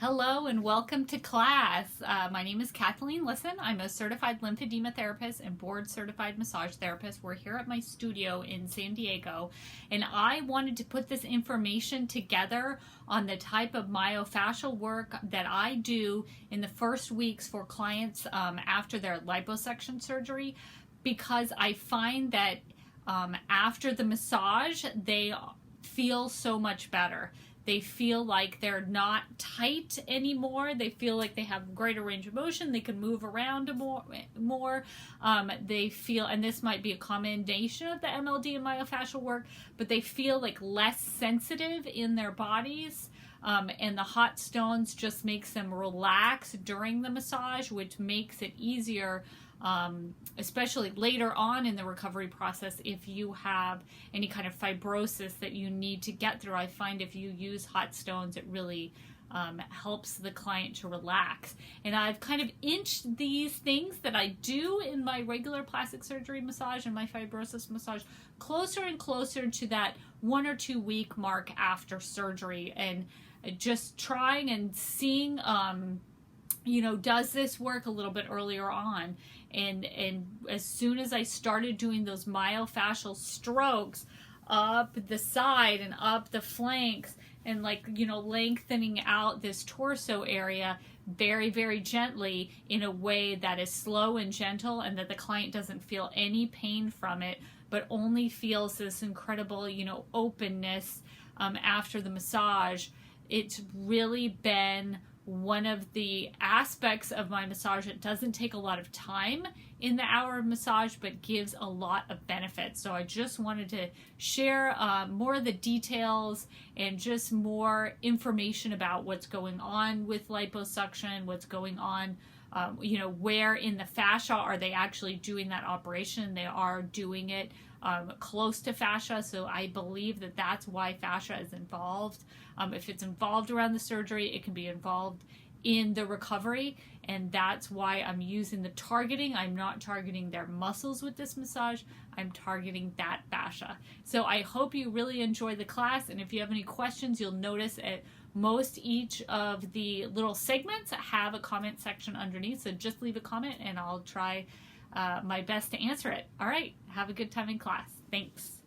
Hello and welcome to class. My name is Kathleen Lisson. I'm a certified lymphedema therapist and board certified massage therapist. We're here at my studio in San Diego, and I wanted to put this information together on the type of myofascial work that I do in the first weeks for clients after their liposuction surgery, because I find that after the massage, they feel so much better. They feel like they're not tight anymore. They feel like they have greater range of motion. They can move around more. They feel, and this might be a combination of the MLD and myofascial work, but they feel like less sensitive in their bodies. And the hot stones just makes them relax during the massage, which makes it easier, especially later on in the recovery process if you have any kind of fibrosis that you need to get through. I find if you use hot stones, it really helps the client to relax. And I've kind of inched these things that I do in my regular plastic surgery massage and my fibrosis massage closer and closer to that 1 or 2 week mark after surgery, and just trying and seeing does this work a little bit earlier on. And as soon as I started doing those myofascial strokes up the side and up the flanks and lengthening out this torso area very, very gently in a way that is slow and gentle, and that the client doesn't feel any pain from it, but only feels this incredible, openness after the massage. It's really been one of the aspects of my massage that doesn't take a lot of time in the hour of massage, but gives a lot of benefits. So I just wanted to share more of the details and just more information about what's going on with liposuction, what's going on, where in the fascia are they actually doing that operation. They are doing it close to fascia, so I believe that that's why fascia is involved. If it's involved around the surgery, it can be involved in the recovery, and that's why I'm using the targeting. I'm not targeting their muscles with this massage, I'm targeting that fascia. So I hope you really enjoy the class, and if you have any questions, you'll notice at most each of the little segments have a comment section underneath, so just leave a comment and I'll try my best to answer it. All right, have a good time in class. Thanks.